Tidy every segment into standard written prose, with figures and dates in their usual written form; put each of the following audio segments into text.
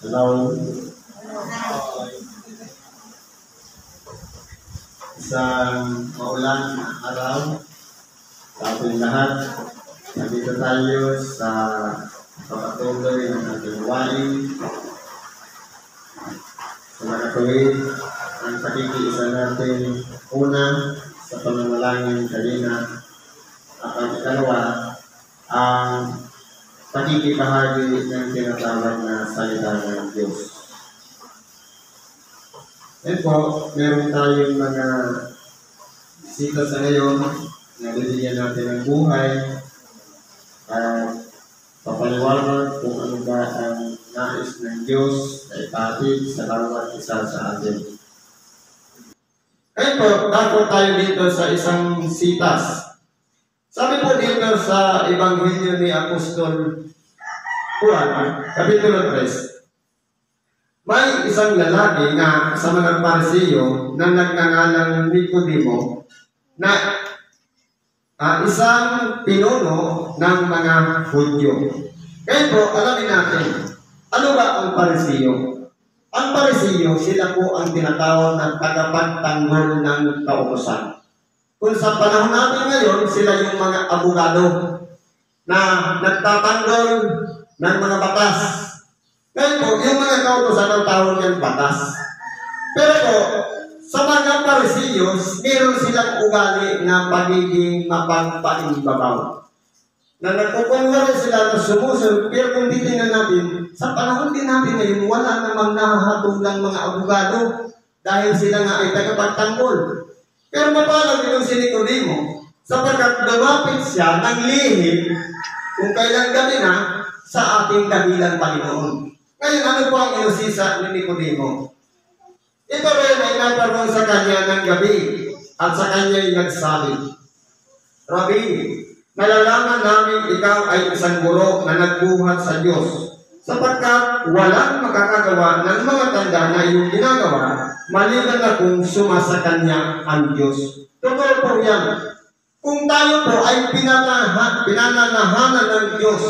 Hello. Isang maulan na araw sa ating lahat. Nandito tayo sa pagpatuloy ng ating gawain. Sa mga tuwid, ang pakikiisa natin una sa pananalangin kanina at ang ikalawa, ang pakikibahagi ng tinatawag na salita ng Diyos. Yan po, meron tayong mga sita sa ngayon na bibigyan natin ng buhay at papaliwanag kung ano ba ang nais ng Diyos na ipatid sa bawat isa sa atin. Ngayon po, dako tayo dito sa isang sitas. Sabi po dito sa Ebanghelyo ni Apostol Juan, Kapitulo 3, may isang lalaki na sa mga Parisiyo na nagngangalang Nicodemo na isang pinuno ng mga Hudyo. Ngayon po, alamin natin, ano ba ang Parisiyo? Ang Parisiyo, sila po ang tinatawag ng tagapagtanggol ng kautusan. Kung sa panahon natin ngayon, sila yung mga abogado na nagtatanggol ng mga batas. Ngayon po, yung mga kautusan ang tawag ng batas. Pero po, sa mga Parisiyo, meron silang ugali na pagiging mapagpaimbabaw. Na nagkukunwari sila na sumusunod, pero kung titingnan natin, sa panahon din natin ngayon, wala namang nahahatong mga abogado dahil sila nga ay tagapagtanggol. Pero mapalag itong si Nicodemo, sapagkat lumapit siya ng lihim kung kailan gabi na sa ating dakilang Panginoon. Ngayon, ano po ang inusisa ni Nicodemo? Ito rin ay nagkaroon sa kanya ng gabi at sa kanya ay nagsabi, Rabbi, nalalaman namin ikaw ay isang guro na nagbuhat sa Diyos, sapagkat walang makakagawa ng mga tanda na iyong ginagawa, maliban na kung sumasa kanya ang Diyos. Totoo po yan. Kung tayo po ay pinananahanan ng Diyos,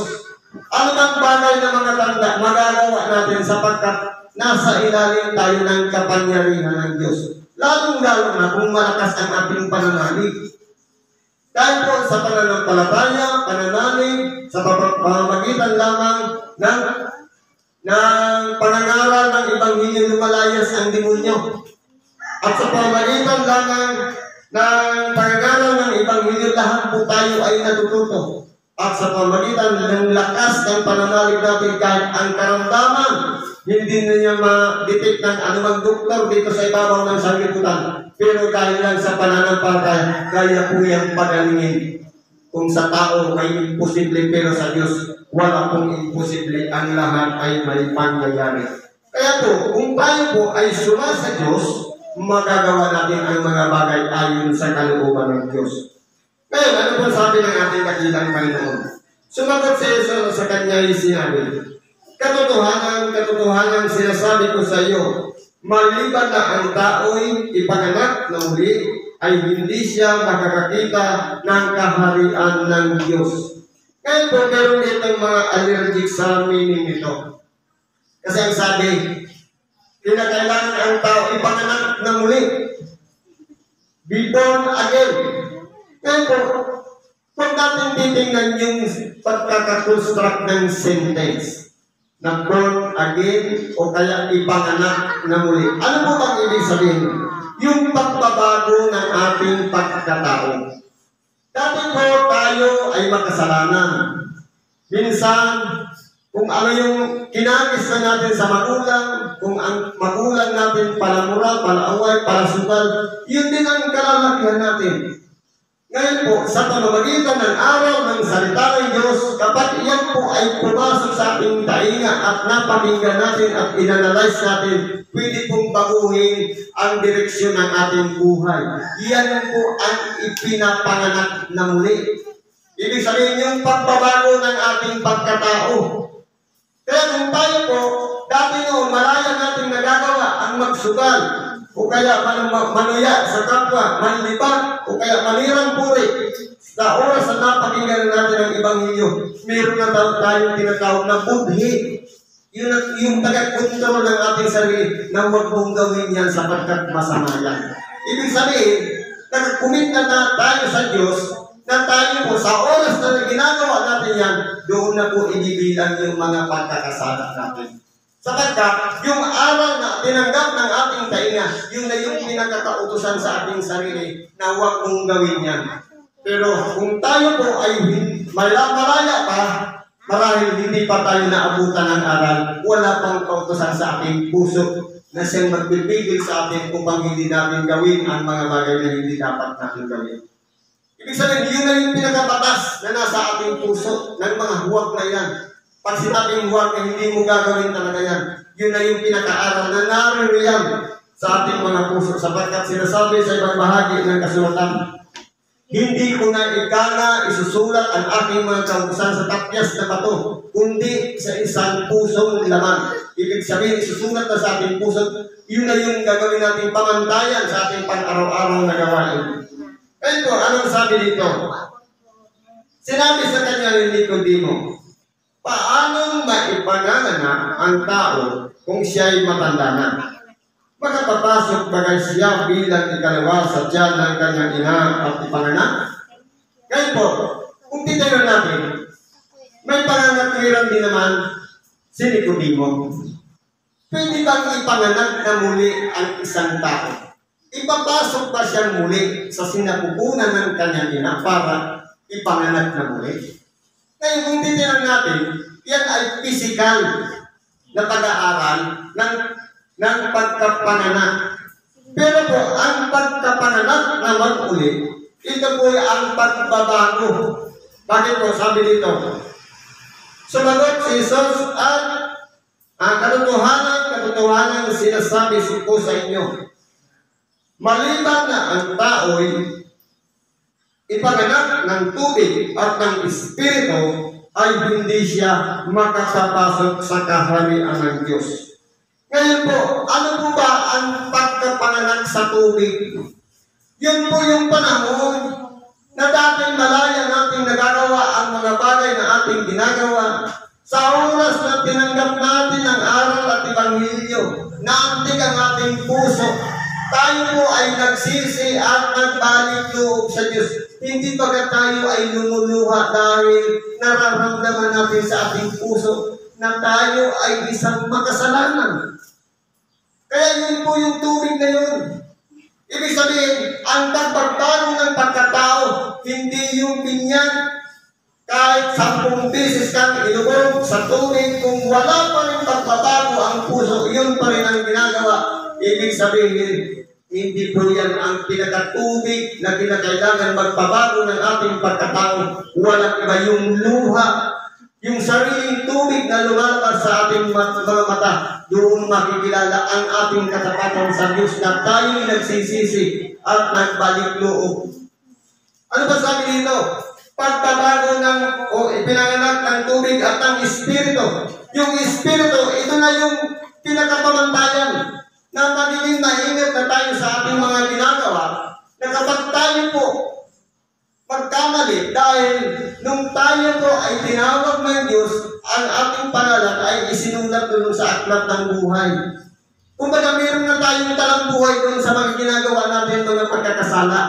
ano bang bagay na mga tanda magagawa natin sapagkat nasa ilalim tayo ng kapangyarihan ng Diyos? Lalong-lalo na kung malakas ang ating pananalig. Dahil po sa pananampalataya, pananalig, sa pamamagitan lamang ng panangaral ng Ebanghelyo lumalayas ang demonyo. At sa pamamagitan lamang ng panangaral ng Ebanghelyo, lahat po tayo ay natututo. At sa pamamagitan ng lakas ng pananalig natin, kahit ang karamdaman, hindi na niya ma-detect ng anumang doktor dito sa ibabaw ng sanlibutan. Pero dahil lang sa pananampalataya, kaya po yung pagalingin. Kung sa tao may imposible, pero sa Diyos, wala pong imposible. Ang lahat ay may pangyayari. Kaya po, kung tayo po ay suma sa Diyos, magagawa natin ang mga bagay ayon sa kalooban ng Diyos. Ngayon, ano po sabi ng ating dakilang Panginoon? Sumagot si Jesus sa kanya yung sinabi, Katotohanan sinasabi ko sa iyo, maliban na ang tao'y ipanganak na muli, ay hindi siya makakakita ng kaharian ng Diyos. Ngayon po, meron ditong mga allergic sa meaning nito. Kasi ang sabi, kinakailangan ang tao ipanganak na muli. Be born again. Ngayon po, kung natin titingnan yung pagkakakonstruct ng sentence, na born again o kaya ipanganak na muli. Ano po bang ibig sabihin? Yung pagbabago ng ating pagkatao. Dati po tayo ay makasalanan. Minsan, kung ano yung kinagis na natin sa magulang, kung ang magulang natin palamura, palaaway, palasukal, yun din ang kalalakihan natin. Ngayon po, sa pamamagitan ng araw ng salita ng Diyos, kapag iyan po ay pumasok sa ating tainga at napakinggan natin at inanalyze natin, pwede pong baguhin ang direksyon ng ating buhay. Iyan po ang ipinapanganak na muli. Ibig sabihin yung pagbabago ng ating pagkatao. Kaya kung tayo po, dati noon, malaya natin nagagawa ang magsugal, o kaya manuya sa kapwa, manlibat, o kaya manirang puri. Sa oras na napakinggan natin ang Ebanghelyo, meron na tayong tinatawag na budhi. yung tagakontrol ng ating sarili na huwag mong gawin yan sapagkat masama yan. Ibig sabihin, nag-commit na tayo sa Diyos na tayo po sa oras na ginagawa natin yan, doon na po inibilang yung mga pagkakasala natin. Sapagkat yung aral na tinanggap ng ating tainga, yun na yung pinagkakautusan sa ating sarili na huwag mong gawin yan. Pero kung tayo po ay malaya pa, marahil hindi pa tayo naabutan ng aral, wala pang kautusan sa ating puso na siyang magbibigil sa atin upang hindi natin gawin ang mga bagay na hindi dapat natin gawin. Ibig sabihin, yun na yung pinakabatas na nasa ating puso ng mga huwag na yan. Pag sinabing huwag na hindi mo gagawin talaga yan, yun na yung pinaka-aral na naririyan sa ating mga puso. Sapagkat sinasabi sa ibang bahagi ng kasulatan, hindi ko na ikana isusulat ang aking mga kautusan sa tapyas na bato, kundi sa isang pusong laman. Ibig sabihin, isusulat na sa ating puso, yun na yung gagawin nating pamantayan sa ating pang-araw-araw na gawain. Ito, anong sabi dito? Sinabi sa kanya ni Nicodemo, paano maipanganak ang tao kung siya'y matanda na? Makapapasok bagay siya bilang ikalawa sa tiyan ng kanyang ina at ipanganak? Kaya po, kung titayon natin, may pangangatwiran din naman si Nicodemo. Pwede bang ipanganak na muli ang isang tao? Ipapasok ba siyang muli sa sinapupunan ng kanyang ina para ipanganak na muli? Kaya kung titinan natin, yan ay physical na pag-aaral ng pagkapanganak. Pero po, ang pagkapanganak naman ulit, ito po ang pagbabago. Bakit po? Sabi dito, sumagot si Jesus at ang katotohanan sinasabi ko sa inyo, maliban na ang tao'y ipanganak ng tubig at ng Espiritu, ay hindi siya makakapasok sa kaharian ng Diyos. Ngayon po, ano po ba ang pagkapanganak sa tubig? Yun po yung panahon na dating malaya natin nagagawa ang mga bagay na ating ginagawa. Sa oras na tinanggap natin ang aral at Ebanghelyo, naantig ang ating puso, tayo po ay nagsisi at nagbalik loob sa Diyos. Hindi baga tayo ay lumuluha dahil nararamdaman natin sa ating puso na tayo ay isang makasalanan. Kaya yun po yung tubig na yun. Ibig sabihin, ang pagbabago ng pagkatao, hindi yung binyan. Kahit 10 beses kang ilubog sa tubig, kung wala pa rin pagbabago ang puso, yun pa rin ang ginagawa. Ibig sabihin, hindi po yan ang pinakatubig na kinakailangan magbabago ng ating pagkatao. Walang iba yung luha, yung sariling tubig na lumalabas sa ating mga mata. Doon makikilala ang ating katapatan sa Diyos na tayo'y nagsisisi at nagbalik loob. Ano ba sabi dito? Pagbabago o ipinanganak ng tubig at ng Espiritu. Yung Espiritu, ito na yung pinakapamantayan na magiging maingat na tayo sa ating mga ginagawa, na kapag tayo po magkamali, dahil nung tayo po ay tinawag ng Diyos, ang ating pangalan ay isinulat doon sa aklat ng buhay. Kung baga meron na tayong talang buhay doon sa mga ginagawa natin, mga pagkakasala.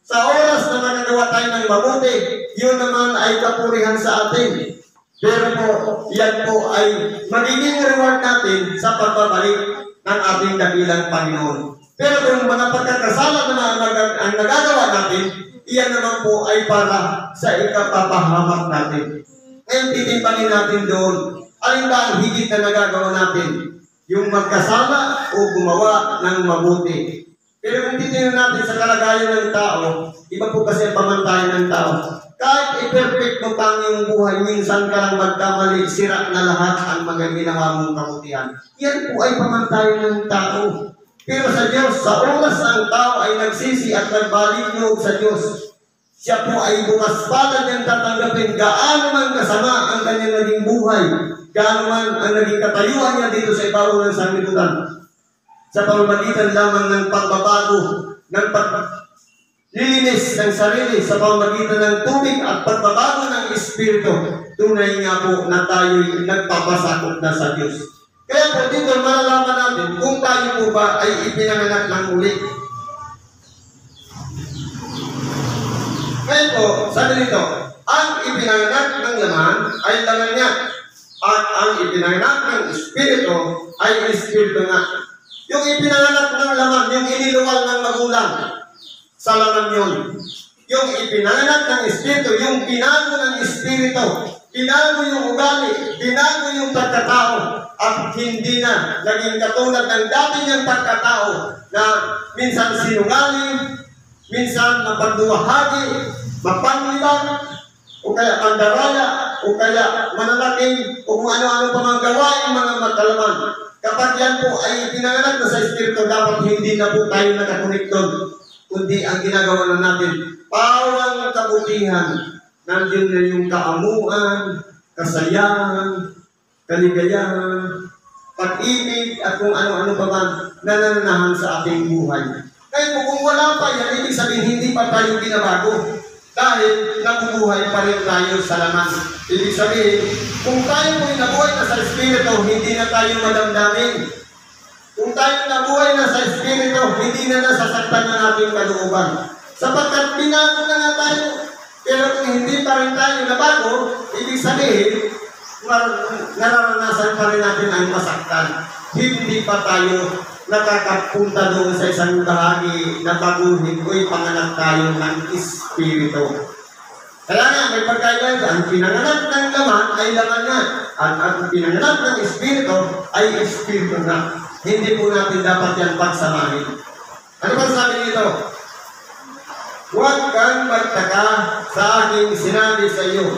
Sa oras na nagagawa tayo ng mabuti, yun naman ay kapurihan sa atin. Pero po, yan po ay magiging reward natin sa pagbabalik ng ating dakilang Panginoon. Pero kung mga pagkakasala naman ang nagagawa natin, iyan naman po ay para sa ikapapahamak natin. Ngayon titimpangin natin doon, alin ba ang higit na nagagawa natin? Yung magkasala o gumawa ng mabuti. Pero kung titingnan natin sa kalagayan ng tao, iba po kasi ang pamantayan ng tao. Kahit i-perfect mo pang iyong buhay, minsan ka lang magkamali, sira na lahat ang mga ginawa mong kabutihan. Yan po ay pamantayan ng tao. Pero sa Diyos, sa oras ang tao ay nagsisi at nagbalik loob sa Diyos, siya po ay bukas palad niyang tatanggapin gaano man kasama ang kanyang naging buhay, gaano man ang naging katayuan niya dito sa ibabaw ng sanglibutan. Sa pamamagitan lamang ng pagbabago, ng lilinis ng sarili sa pamamagitan ng tubig at pagbabago ng Espiritu, tunay nga po na tayo'y nagpapasakop na sa Diyos. Kaya po dito malalaman natin kung tayo po ba ay ipinanganak ng muli. Kaya po, sabi nito, ang ipinanganak ng laman ay laman niya, at ang ipinanganak ng Espiritu ay Espiritu nga. Yung ipinanganak ng laman, yung iniluwal ng magulang, sa laman yun. Yung ipinanganak ng Espiritu, yung binago ng Espiritu, binago yung ugali, binago yung pagkatao, at hindi na naging katulad ng dati niyang pagkatao na minsan sinungaling, minsan mapagduwahagi, mapanglibang, o kaya mandaraya, o kaya manalaking, o kung ano-ano pa mang gawain mga magkalaman. Kapag yan po ay pinanganak na sa Espiritu, dapat hindi na po tayo nakakunik doon, kundi ang ginagawa na natin, pawang kabutihan, nandiyon na yung kaamuan, kasayahan, kaligayahan, pag-ibig, at kung ano-ano pa man nananahan sa ating buhay. Kaya po kung wala pa yan, ibig sabihin hindi pa tayo binabago. Dahil nabubuhay pa rin tayo sa laman. Ibig sabihin, kung tayo po'y nabuhay na sa Espiritu, hindi na tayo madamdamin. Kung tayo nabuhay na sa Espiritu, hindi na nasasaktan ng ating kalooban. Sapagkat binago na nga tayo. Pero kung hindi pa rin tayo nabago, ibig sabihin, nararanasan pa rin natin ang masaktan. Hindi pa tayo nakakapunta doon sa isang bahagi na baguhin ko'y panganak tayo ng Espiritu. Kaya nga, may pagkaiba, ang pinanganak ng laman ay laman na. At ang pinanganak ng Espiritu ay Espiritu na. Hindi po natin dapat yan pagsamahin. Ano ba sabi nito? Huwag kang magtaka sa aking sinabi sa iyo.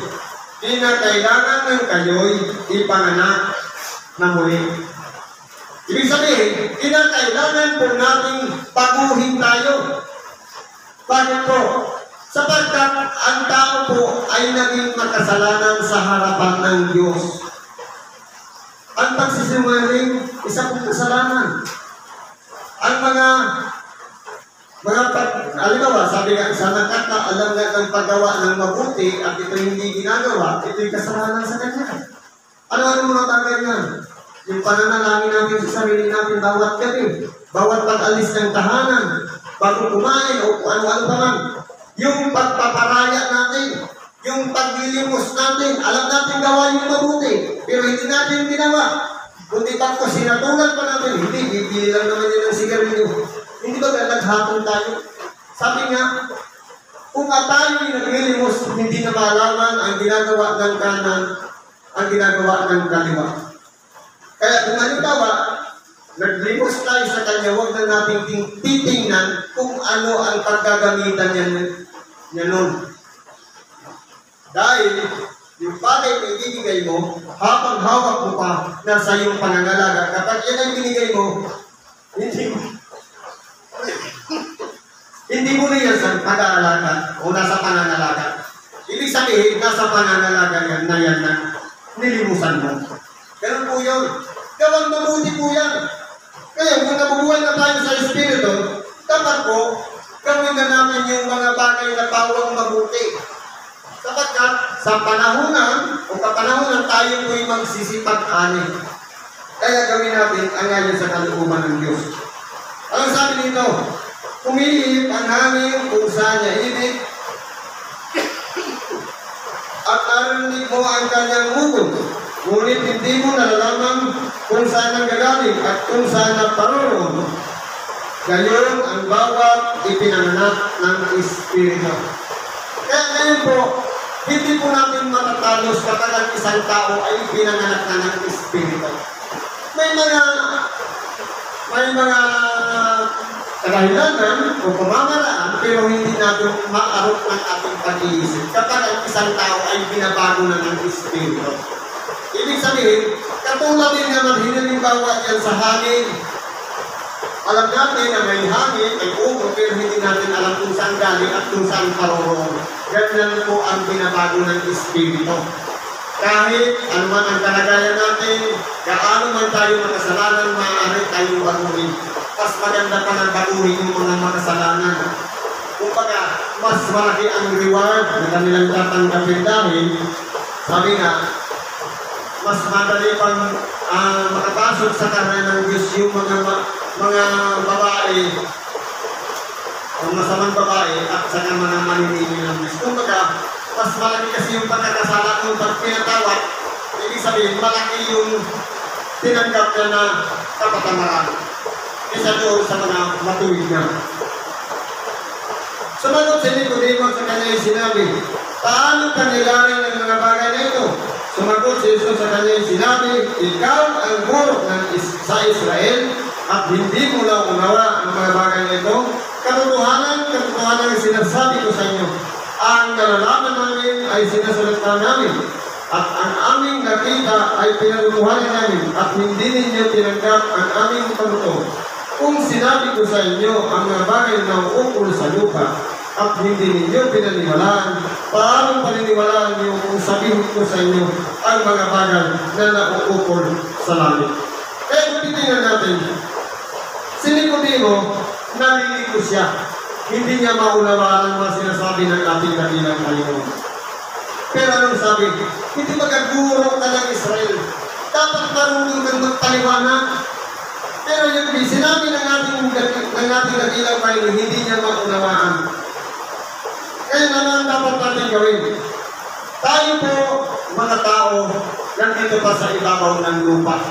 Kinakailangan ng kayo'y ipanganak na muli. Ibig sabihin, kinakailangan po nating baguhin tayo. Bakit po? Sapagkat ang tao po ay naging makasalanan sa harapan ng Diyos. Ang pagsisinungaling, isa pong kasalanan. Ang halimbawa, sabi nga, sa nakakaalam nga ng paggawa ng mabuti at ito hindi ginagawa, ito'y kasalanan sa kanya. Ano-ano mga bagay nga? Yung pananalangin natin sa sarili natin bawat gabi, bawat pag-alis ng tahanan, bago kumain o ano-ano pa man. Yung pagpaparaya natin, yung paglilimos natin, alam natin gawa yung mabuti, pero hindi natin ginawa. Kundi bakit sinatulan pa natin, hindi, bibili lang naman yun ng sigarilyo. Hindi ba naghatong tayo? Sabi nga, kung tayo naglilimos, hindi na malaman ang ginagawa ng kanan, ang ginagawa ng kaliwa. Kaya kung halimbawa, naglimos tayo sa kanya, huwag na natin titingnan kung ano ang paggagamitan niya nun. Dahil, yung bagay na ibibigay mo, habang hawak mo pa na sa iyong pangangalaga, kapag yan ang binigay mo, hindi mo na yan sa pag-aalaga o nasa pangangalaga. Ibig sabihin, nasa pangangalaga yan na nilimusan mo. Ganun po yun. Gawang mabuti po yan. Kaya kung nabubuhay na tayo sa Espiritu, dapat po, gawin na namin yung mga bagay na pawang mabuti. Sapagkat sa panahunan o kapanahunan tayo po'y magsisipag-ani. Kaya gawin natin ang ngayon sa kalooban ng Diyos. Ang sabi nito, humihip ang hangin kung saan niya ibig at narinig mo ang kanyang hugot. Ngunit hindi mo nalalaman kung saan ang gagaling at kung saan ang parurong. Gayon ang bawat ipinanganak ng Espiritu. Kaya ngayon po, hindi po natin matatalos kapag ang isang tao ay pinanganak na ng Espiritu. May mga kadahilanan o pamamaraan pero hindi natin maarot ng ating pag-iisip kapag ang isang tao ay binabago na ng Espiritu. Ibig sabihin, katulad din naman hinilimbawa yan sa hangin. Alam natin na may hangin, may ugo, pero hindi natin alam kung saan galing at kung saan paroroon. Ganyan po ang binabago ng Espiritu. Kahit ano man ang kalagayan natin, kaano man tayo makasalanan, maaari tayong baguhin. Mas maganda pa na baguhin yung mga makasalanan. kumbaga, mas malaki ang reward na kanilang tatanggapin dahil, sabi nga, mas madali pang makapasok sa karne ng Diyos yung mga babae, o masamang babae at saka mga maniningil ng Diyos. Kumbaga, mas malaki kasi yung pagkakasala kung pag pinatawad, ibig sabihin, malaki yung tinanggap niya na kapatamaran. Isa doon sa mga matuwid niya. Sumagot si Nicodemo sa kanyang sinabi, paano kanilarin ang mga bagay na ito? Sumagot si Jesus sa kanyang sinabi, ikaw ang guro sa Israel at hindi mo lang unawa ang mga bagay na ito. Katotohanan ang sinasabi ko sa inyo. Ang nalalaman namin ay sinasalita namin at ang aming nakita ay pinagbubuhanan namin at hindi ninyo tinanggap ang aming panuto. Kung sinabi ko sa inyo ang mga bagay na uukol sa lupa at hindi ninyo pinaniwalaan, paano paniniwalaan niyo kung sabihin ko sa inyo ang mga bagay na nauukol sa langit? Kaya kung titingnan natin, si Nicodemo, nalilito siya. Hindi niya maunawaan ang mga sinasabi ng ating dakilang Panginoon. Pero anong sabi? Hindi magaguro ka ng Israel. Dapat marunong kang magpaliwanag. Pero yung sinabi ng ating dakilang Panginoon, hindi niya maunawaan. Kaya naman dapat natin gawin. Tayo po, mga tao, nandito pa sa ibabaw ng lupa.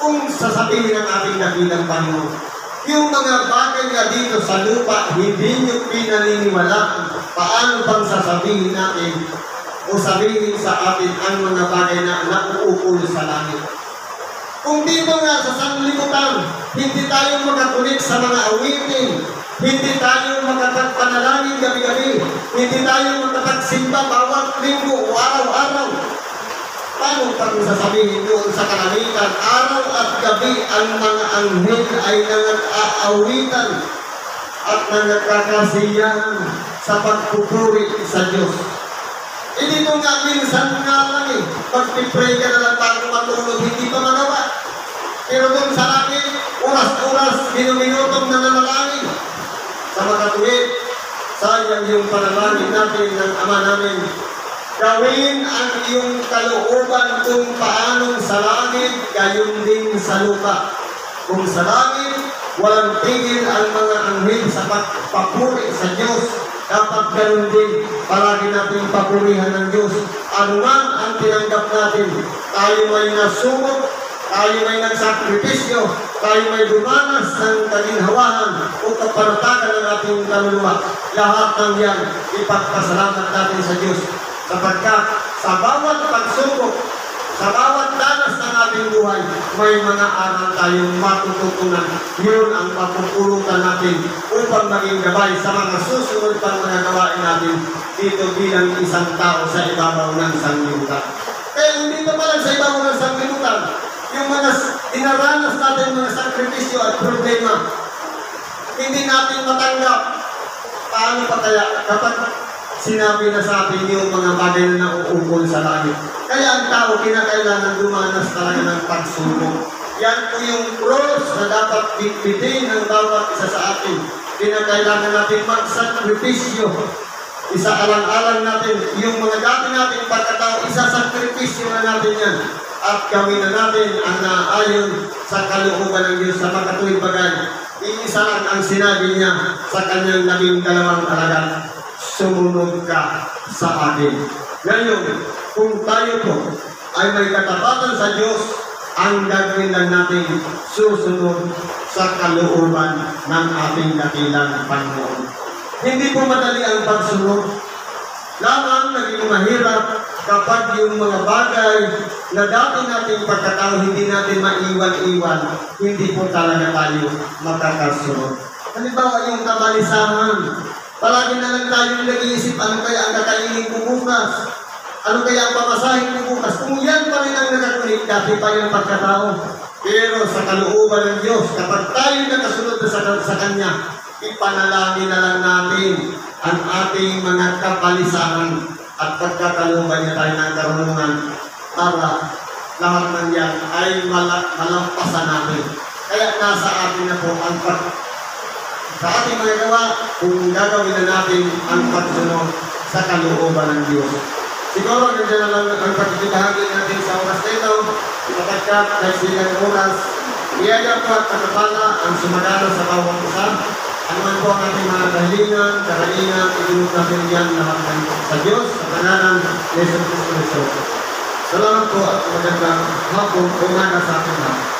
Kung sasabihin ng ating dakilang Panginoon, yung mga bagay na dito sa lupa, hindi nyo pinaniniwalaan, paano bang sasabihin natin o sabihin sa atin ang mga bagay na nauukol sa langit? Kung dito nga sa sanlibutan, hindi tayo makatulik sa mga awitin, hindi tayo makapagpanalangin gabi-gabi, hindi tayo makapagsimba bawat linggo o araw-araw. Paano kung sasabihin doon sa kalangitan, araw at gabi ang mga anghel ay nangag-aawitan at nangagkakasiyahan sa pagpupuri sa Diyos. E dito nga minsan nga lang pag-pray ka na lang bago matulog, hindi pa magawa. Pero doon sa langit, oras-oras, minuminutong nananalangin. Sa makatuwid, sayang yung panalangin natin ng Ama namin. Gawin ang iyong kalooban kung paanong sa langit, gayon din sa lupa. Kung sa langit, walang tigil ang mga anghel sa pagpapuri sa Diyos. Dapat gayon din, palagi natin papurihan ng Diyos. Ano man ang tinanggap natin, tayo may nasumot, tayo may nagsakripisyo, tayo may dumanas ng kaginhawahan o kaparatagan ng ating kaluluwa. Lahat ng yan, ipagpasalamat natin sa Diyos. Sapagkat sa bawat pagsubok, sa bawat danas ng ating buhay, may mga aral tayong matututunan. Yun ang mapupulutan natin upang maging gabay sa mga susunod pang mga gawain natin dito bilang isang tao sa ibabaw ng sanglibutan. Kaya hindi pa lang sa ibabaw ng sanglibutan, yung mga dinaranas natin mga sakripisyo at problema, hindi natin matanggap. Paano pa kaya kapag sinabi na sa atin yung mga bagay na nauukol sa langit? Kaya ang tao kinakailangan dumanas talaga ng pagsubok. Yan po yung cross na dapat bitbitin ng bawat isa sa atin. Kinakailangan natin magsakripisyo. Isa-alang-alang natin yung mga dati natin pagkatao, isa-sakripisyo na natin yan. At gawin na natin ang naayon sa kalooban ng Diyos sa makatuwid bagay. Iisa lang ang sinabi niya sa kanyang 12 alagad. Sumunod ka sa akin. Ngayon, kung tayo po ay may katapatan sa Diyos, ang gagawin lang natin susunod sa kalooban ng ating dakilang Panginoon. Hindi po madali ang pagsunod. Lamang naging mahirap kapag yung mga bagay na dati nating pagkatao hindi natin maiwan-iwan, hindi po talaga tayo makakasunod. Halimbawa yung kabalisahan, palagi na lang tayong nag-iisip, ano kaya ang kakainin ko bukas? Ano kaya ang pamasahin ko bukas? Kung yan pa rin ang nakakunik, dati pa yung pagkatao. Pero sa kalooban ng Diyos, kapag tayo nakasunod sa Kanya, ipanalangin na lang natin ang ating mga kabalisahan at pagkakalooban niya tayo ng karunungan para lahat ng yan ay malampasan natin. Kaya nasa atin na po ang sa ating mga gawa kung gagawin na natin ang pagsunod sa kalooban ng Diyos. Siguro nandiyan na lang ang pagkikibahagi natin sa oras na ito, sapagkat nagsilang oras, iyaya po at pagkapala ang sumagano sa bawang isa. Ano man po ang ating mga kahilingan, karaingan, itinod natin yan lahat sa Diyos, sa pangalan ni Jesus Cristo. Salamat po at magandang hapon, umaga sa ating lahat.